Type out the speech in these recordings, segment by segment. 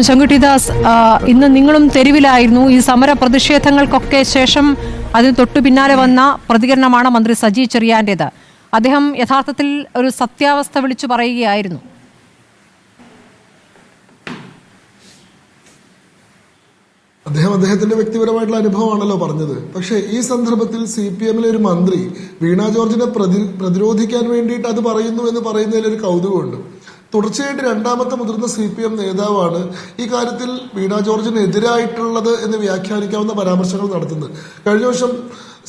ശങ്കുട്ടിദാസ്, ഇന്ന് നിങ്ങളും തെരുവിലായിരുന്നു. ഈ സമര പ്രതിഷേധങ്ങൾക്കൊക്കെ ശേഷം അതിന് തൊട്ടു പിന്നാലെ വന്ന പ്രതികരണമാണ് മന്ത്രി സജി ചെറിയാൻ്റേത്. അദ്ദേഹം യഥാർത്ഥത്തിൽ ഒരു സത്യാവസ്ഥ വിളിച്ചു പറയുകയായിരുന്നു. അദ്ദേഹത്തിന്റെ വ്യക്തിപരമായിട്ടുള്ള അനുഭവമാണല്ലോ പറഞ്ഞത്. പക്ഷേ ഈ സന്ദർഭത്തിൽ CPM-ലെ ഒരു മന്ത്രി വീണ ജോർജിനെ പ്രതിരോധിക്കാൻ വേണ്ടിയിട്ട് അത് പറയുന്നു എന്ന് പറയുന്നതിൽ ഒരു കൗതുകമുണ്ട്. തുടർച്ചയായിട്ട് രണ്ടാമത്തെ മുതിർന്ന CPM നേതാവാണ് ഈ കാര്യത്തിൽ വീണ ജോർജിനെതിരായിട്ടുള്ളത് എന്ന് വ്യാഖ്യാനിക്കാവുന്ന പരാമർശങ്ങൾ നടത്തുന്നത്. കഴിഞ്ഞ വർഷം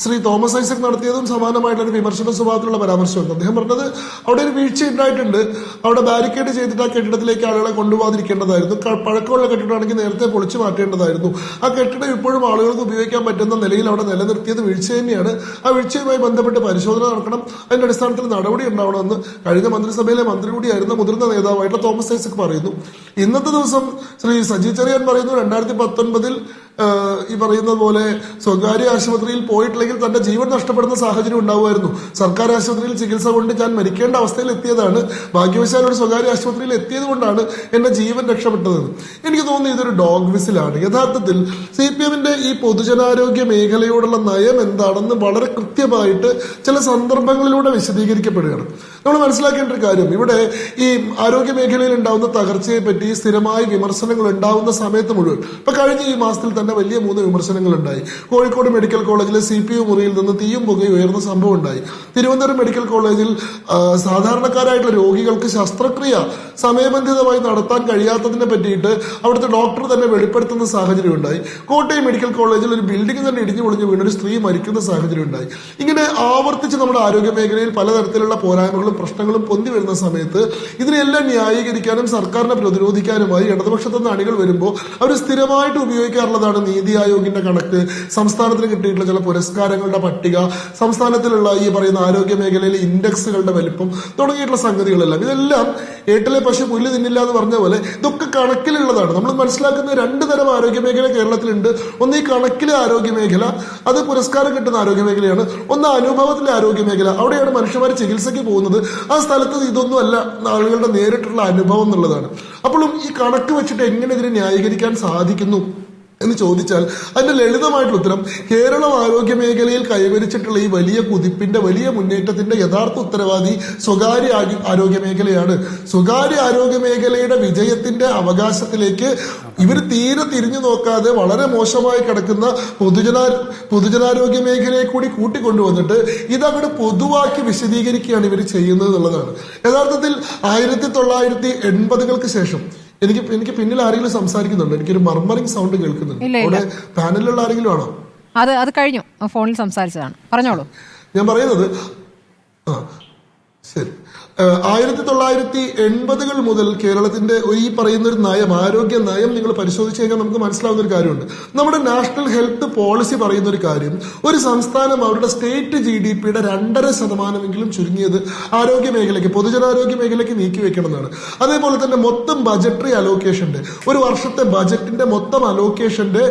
ശ്രീ തോമസ് ഐസക് നടത്തിയതും സമാനമായിട്ടൊരു വിമർശന സ്വഭാവത്തിലുള്ള പരാമർശമുണ്ട്. അദ്ദേഹം പറഞ്ഞത് അവിടെ ഒരു വീഴ്ച ഉണ്ടായിട്ടുണ്ട്, അവിടെ ബാരിക്കേഡ് ചെയ്തിട്ട് ആ കെട്ടിടത്തിലേക്ക് ആളുകളെ കൊണ്ടുപോകാതിരിക്കേണ്ടതായിരുന്നു, പഴക്കമുള്ള കെട്ടിടമാണെങ്കിൽ നേരത്തെ പൊളിച്ചു മാറ്റേണ്ടതായിരുന്നു, ആ കെട്ടിടം ഇപ്പോഴും ആളുകൾക്ക് ഉപയോഗിക്കാൻ പറ്റുന്ന നിലയിൽ അവിടെ നിലനിർത്തിയത് വീഴ്ച തന്നെയാണ്, ആ വീഴ്ചയുമായി ബന്ധപ്പെട്ട് പരിശോധന നടക്കണം, അതിന്റെ അടിസ്ഥാനത്തിൽ നടപടി ഉണ്ടാവണമെന്ന് കഴിഞ്ഞ മന്ത്രിസഭയിലെ മന്ത്രി കൂടിയായിരുന്ന മുതിർന്ന നേതാവായിട്ടുള്ള തോമസ് ഐസക് പറയുന്നു. ഇന്നത്തെ ദിവസം ശ്രീ സജി ചെറിയാൻ പറയുന്നു 2019 ഈ പറയുന്നത് പോലെ സ്വകാര്യ ആശുപത്രിയിൽ പോയിട്ടില്ലെങ്കിൽ തന്റെ ജീവൻ നഷ്ടപ്പെടുന്ന സാഹചര്യം ഉണ്ടാവുമായിരുന്നു. സർക്കാർ ആശുപത്രിയിൽ ചികിത്സ കൊണ്ട് ഞാൻ മരിക്കേണ്ട അവസ്ഥയിൽ എത്തിയതാണ്, ഭാഗ്യവശാൽ ഒരു സ്വകാര്യ ആശുപത്രിയിൽ എത്തിയത് കൊണ്ടാണ് എന്റെ ജീവൻ രക്ഷപ്പെട്ടതെന്ന്. എനിക്ക് തോന്നുന്നു ഇതൊരു ഡോഗ് വിസിലാണ്. യഥാർത്ഥത്തിൽ CPM-ന്റെ ഈ പൊതുജനാരോഗ്യ മേഖലയോടുള്ള നയം എന്താണെന്ന് വളരെ കൃത്യമായിട്ട് ചില സന്ദർഭങ്ങളിലൂടെ വിശദീകരിക്കപ്പെടുകയാണ്. നമ്മൾ മനസ്സിലാക്കേണ്ട ഒരു കാര്യം, ഇവിടെ ഈ ആരോഗ്യ മേഖലയിൽ ഉണ്ടാവുന്ന തകർച്ചയെ പറ്റി സ്ഥിരമായി വിമർശനങ്ങൾ ഉണ്ടാവുന്ന സമയത്ത് മുഴുവൻ, ഇപ്പൊ കഴിഞ്ഞ ഈ മാസത്തിൽ തന്നെ വലിയ 3 വിമർശനങ്ങൾ ഉണ്ടായി. കോഴിക്കോട് മെഡിക്കൽ കോളേജിലെ CPU മുറിയിൽ നിന്ന് തീയും പുകയും ഉയർന്ന സംഭവം ഉണ്ടായി. തിരുവനന്തപുരം മെഡിക്കൽ കോളേജിൽ സാധാരണക്കാരായിട്ടുള്ള രോഗികൾക്ക് ശസ്ത്രക്രിയ സമയബന്ധിതമായി നടത്താൻ കഴിയാത്തതിനെ പറ്റിയിട്ട് അവിടുത്തെ ഡോക്ടർ തന്നെ വെളിപ്പെടുത്തുന്ന സാഹചര്യം ഉണ്ടായി. കോട്ടയം മെഡിക്കൽ കോളേജിൽ ഒരു ബിൽഡിംഗ് തന്നെ ഇടിഞ്ഞു പൊളിഞ്ഞു വീണൊരു സ്ത്രീ മരിക്കുന്ന സാഹചര്യം ഉണ്ടായി. ഇങ്ങനെ ആവർത്തിച്ച് നമ്മുടെ ആരോഗ്യ മേഖലയിൽ പലതരത്തിലുള്ള പോരായ്മകളും പ്രശ്നങ്ങളും പൊന്തി വരുന്ന സമയത്ത് ഇതിനെല്ലാം ന്യായീകരിക്കാനും സർക്കാരിനെ പ്രതിരോധിക്കാനുമായി ഇടതുപക്ഷത്തു നിന്ന് അണികൾ വരുമ്പോൾ അവർ സ്ഥിരമായിട്ട് ഉപയോഗിക്കാറുള്ളതാണ് നീതി ആയോഗിന്റെ കണക്ക്, സംസ്ഥാനത്തിന് കിട്ടിയിട്ടുള്ള ചില പുരസ്കാരങ്ങളുടെ പട്ടിക, സംസ്ഥാനത്തിലുള്ള ഈ പറയുന്ന ആരോഗ്യ മേഖലയിലെ ഇൻഡെക്സുകളുടെ വലിപ്പം തുടങ്ങിയിട്ടുള്ള സംഗതികളെല്ലാം. ഇതെല്ലാം ഏട്ടിലെ പശു പുല്ല് തിന്നില്ല എന്ന് പറഞ്ഞ പോലെ ഇതൊക്കെ കണക്കിലുള്ളതാണ്. നമ്മൾ മനസ്സിലാക്കുന്ന 2 തരം ആരോഗ്യ മേഖല കേരളത്തിലുണ്ട്. ഒന്ന് ഈ കണക്കിലെ ആരോഗ്യ മേഖല, അത് പുരസ്കാരം കിട്ടുന്ന ആരോഗ്യ മേഖലയാണ്. ഒന്ന് അനുഭവത്തിലെ ആരോഗ്യ മേഖല, അവിടെയാണ് മനുഷ്യന്മാർ ചികിത്സയ്ക്ക് പോകുന്നത്. ആ സ്ഥലത്ത് ഇതൊന്നും അല്ല ആളുകളുടെ നേരിട്ടുള്ള അനുഭവം എന്നുള്ളതാണ്. അപ്പോഴും ഈ കണക്ക് വെച്ചിട്ട് എങ്ങനെ ഇതിനെ ന്യായീകരിക്കാൻ സാധിക്കുന്നു എന്ന് ചോദിച്ചാൽ അതിന്റെ ലളിതമായിട്ടുള്ള ഉത്തരം, കേരളം ആരോഗ്യ മേഖലയിൽ കൈവരിച്ചിട്ടുള്ള ഈ വലിയ കുതിപ്പിന്റെ വലിയ മുന്നേറ്റത്തിന്റെ യഥാർത്ഥ ഉത്തരവാദി സ്വകാര്യ ആരോഗ്യ മേഖലയാണ്. സ്വകാര്യ ആരോഗ്യ മേഖലയുടെ വിജയത്തിന്റെ അവകാശത്തിലേക്ക് ഇവർ തീരെ തിരിഞ്ഞു നോക്കാതെ വളരെ മോശമായി കിടക്കുന്ന പൊതുജനാരോഗ്യ മേഖലയെ കൂടി കൂട്ടിക്കൊണ്ടുവന്നിട്ട് ഇതങ്ങോട്ട് പൊതുവാക്കി വിശദീകരിക്കുകയാണ് ഇവർ ചെയ്യുന്നത് എന്നുള്ളതാണ്. യഥാർത്ഥത്തിൽ 1980-കൾക്ക് ശേഷം എനിക്ക് പിന്നിൽ ആരെങ്കിലും സംസാരിക്കുന്നുണ്ടോ? എനിക്കൊരു മർമറിംഗ് സൗണ്ട് കേൾക്കുന്നുണ്ട്. അവിടെ പാനലിലുള്ള ആരെങ്കിലും ആണോ? അത് കഴിഞ്ഞു, ഫോണിൽ സംസാരിച്ചതാണ്, പറഞ്ഞോളൂ. ഞാൻ പറയുന്നത് ശരി, 1980-കൾ മുതൽ കേരളത്തിന്റെ ഈ പറയുന്ന ഒരു നയം, ആരോഗ്യ നയം നിങ്ങൾ പരിശോധിച്ചു കഴിഞ്ഞാൽ നമുക്ക് മനസ്സിലാവുന്ന ഒരു കാര്യമുണ്ട്. നമ്മുടെ നാഷണൽ ഹെൽത്ത് പോളിസി പറയുന്ന ഒരു കാര്യം, ഒരു സംസ്ഥാനം അവരുടെ സ്റ്റേറ്റ് GDP-യുടെ 2.5% ചുരുങ്ങിയത് ആരോഗ്യ മേഖലയ്ക്ക്, പൊതുജനാരോഗ്യ മേഖലയ്ക്ക് നീക്കിവെക്കണം എന്നാണ്. അതേപോലെ തന്നെ മൊത്തം ബജറ്ററി അലോക്കേഷന്റെ, ഒരു വർഷത്തെ ബജറ്റിന്റെ മൊത്തം അലോക്കേഷന്റെ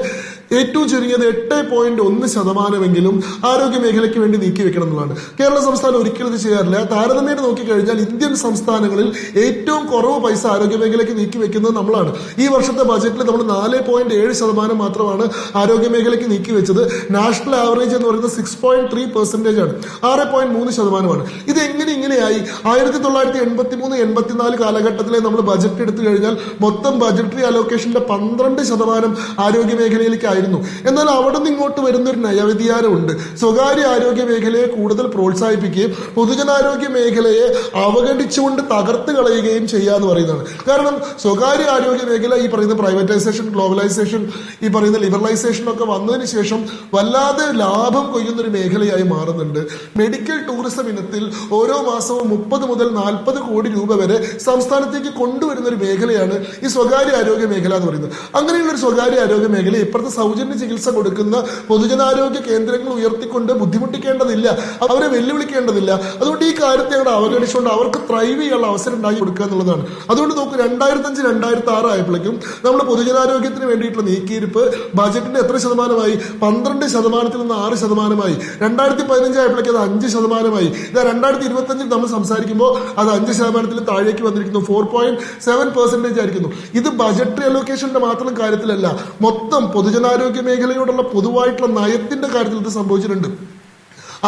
ഏറ്റവും ചുരുങ്ങിയത് 8.1% ആരോഗ്യ മേഖലയ്ക്ക് വേണ്ടി നീക്കിവെക്കണം എന്നുള്ളതാണ്. കേരള സംസ്ഥാനം ഒരിക്കലും ഇത് ചെയ്യാറില്ല. താരതമ്യേന നോക്കിക്കഴിഞ്ഞാൽ ഇന്ത്യൻ സംസ്ഥാനങ്ങളിൽ ഏറ്റവും കുറവ് പൈസ ആരോഗ്യ മേഖലയ്ക്ക് നീക്കിവെക്കുന്നത് നമ്മളാണ്. ഈ വർഷത്തെ ബജറ്റിൽ നമ്മൾ 4.7% മാത്രമാണ് ആരോഗ്യ മേഖലയ്ക്ക് നീക്കിവെച്ചത്. നാഷണൽ ആവറേജ് എന്ന് പറയുന്നത് 6.3% ആണ്, 6.3%. ഇത് ഇങ്ങനെയായി? 1983-84 കാലഘട്ടത്തിലെ നമ്മൾ ബജറ്റ് എടുത്തു കഴിഞ്ഞാൽ മൊത്തം ബജറ്ററി അലോക്കേഷന്റെ 12% ആരോഗ്യ മേഖലയിലേക്ക്. എന്നാൽ അവിടെ നിന്ന് ഇങ്ങോട്ട് വരുന്ന ഒരു നയവ്യതിയാനമുണ്ട്. സ്വകാര്യ ആരോഗ്യ മേഖലയെ കൂടുതൽ പ്രോത്സാഹിപ്പിക്കുകയും പൊതുജനാരോഗ്യ മേഖലയെ അവഗണിച്ചുകൊണ്ട് തകർത്ത് കളയുകയും ചെയ്യാന്ന് പറയുന്നതാണ്. കാരണം സ്വകാര്യ ആരോഗ്യ മേഖല ഈ പറയുന്ന പ്രൈവറ്റൈസേഷൻ, ഗ്ലോബലൈസേഷൻ, ഈ പറയുന്ന ലിബറലൈസേഷൻ ഒക്കെ വന്നതിന് ശേഷം വല്ലാതെ ലാഭം കൊയ്യുന്ന ഒരു മേഖലയായി മാറുന്നുണ്ട്. മെഡിക്കൽ ടൂറിസം ഇനത്തിൽ ഓരോ മാസവും 30 മുതൽ 40 കോടി രൂപ വരെ സംസ്ഥാനത്തേക്ക് കൊണ്ടുവരുന്ന ഒരു മേഖലയാണ് ഈ സ്വകാര്യ ആരോഗ്യ മേഖല എന്ന് പറയുന്നത്. അങ്ങനെയുള്ള ഒരു സ്വകാര്യ ആരോഗ്യ മേഖല ഇപ്പുറത്തെ സൗജന്യ ചികിത്സ കൊടുക്കുന്ന പൊതുജനാരോഗ്യ കേന്ദ്രങ്ങൾ ഉയർത്തിക്കൊണ്ട് ബുദ്ധിമുട്ടിക്കേണ്ടതില്ല, അവരെ വെല്ലുവിളിക്കേണ്ടതില്ല. അതുകൊണ്ട് ഈ കാര്യത്തെ അവിടെ അവഗണിച്ചുകൊണ്ട് അവർക്ക് ത്രൈവ് ചെയ്യാനുള്ള അവസരം ഉണ്ടാക്കി കൊടുക്കുക എന്നുള്ളതാണ്. അതുകൊണ്ട് നോക്കൂ, 2005-2006 ആയപ്പോഴേക്കും നമ്മൾ പൊതുജനാരോഗ്യത്തിന് വേണ്ടിയിട്ടുള്ള നീക്കിയിരിപ്പ് ബജറ്റിന്റെ എത്ര ശതമാനമായി? 12% നിന്ന് 6%. 2015 ആയപ്പോഴേക്കും അത് 5%. ഇതാ 2025 നമ്മൾ സംസാരിക്കുമ്പോൾ അത് 5% താഴേക്ക് വന്നിരിക്കുന്നു. 4.7% ആയിരിക്കുന്നു. ഇത് ബജറ്റ് അലോക്കേഷന്റെ മാത്രം കാര്യത്തിലല്ല, മൊത്തം പൊതുജനാരോഗ്യ മേഖലയോടുള്ള പൊതുവായിട്ടുള്ള നയത്തിന്റെ കാര്യത്തിൽ ഇത് സംഭവിച്ചിട്ടുണ്ട്.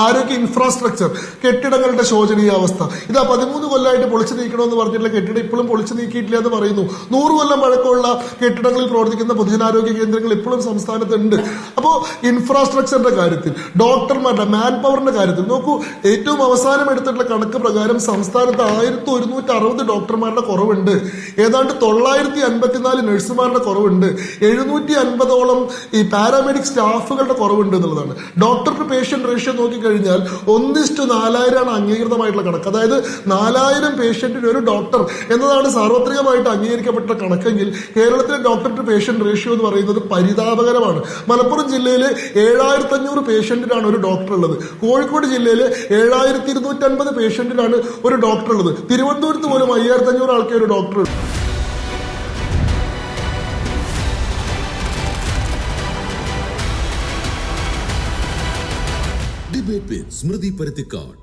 ആരോഗ്യ ഇൻഫ്രാസ്ട്രക്ചർ, കെട്ടിടങ്ങളുടെ ശോചനീയ അവസ്ഥ. ഇതാ 13 കൊല്ലമായിട്ട് പൊളിച്ചു നീക്കണമെന്ന് പറഞ്ഞിട്ടുള്ള കെട്ടിടം ഇപ്പോഴും പൊളിച്ചു നീക്കിയിട്ടില്ല എന്ന് പറയുന്നു. 100 കൊല്ലം പഴക്കമുള്ള കെട്ടിടങ്ങളിൽ പ്രവർത്തിക്കുന്ന പൊതുജനാരോഗ്യ കേന്ദ്രങ്ങൾ ഇപ്പോഴും സംസ്ഥാനത്തുണ്ട്. അപ്പോൾ ഇൻഫ്രാസ്ട്രക്ചറിന്റെ കാര്യത്തിൽ, ഡോക്ടർമാരുടെ മാൻ പവറിന്റെ കാര്യത്തിൽ നോക്കൂ, ഏറ്റവും അവസാനം എടുത്തിട്ടുള്ള കണക്ക് പ്രകാരം സംസ്ഥാനത്ത് 1160 ഡോക്ടർമാരുടെ കുറവുണ്ട്, ഏതാണ്ട് 954 നഴ്സുമാരുടെ കുറവുണ്ട്, 750ഓളം ഈ പാരാമെഡിക് സ്റ്റാഫുകളുടെ കുറവുണ്ട് എന്നുള്ളതാണ്. ഡോക്ടർ ടു പേഷ്യന്റ് റേഷ്യോ നോക്കി കഴിഞ്ഞാൽ 1:4000 അംഗീകൃതമായിട്ടുള്ള കണക്ക്. അതായത് 4000 പേഷ്യന്റിന് ഒരു ഡോക്ടർ എന്നതാണ് സാർവത്രികമായിട്ട് അംഗീകരിക്കപ്പെട്ട കണക്കെങ്കിൽ കേരളത്തിലെ ഡോക്ടർ ടു പേഷ്യന്റ് റേഷ്യോ എന്ന് പറയുന്നത് പരിതാപകരമാണ്. മലപ്പുറം ജില്ലയിൽ 7500 പേഷ്യന്റിനാണ് ഒരു ഡോക്ടർ ഉള്ളത്. കോഴിക്കോട് ജില്ലയിൽ 7250 പേഷ്യന്റിനാണ് ഒരു ഡോക്ടർ ഉള്ളത്. തിരുവനന്തപുരത്ത് പോലും 5500 ആൾക്കേ ഒരു ഡോക്ടർ ഉള്ളൂ. Debate with Smriti Parithikkad.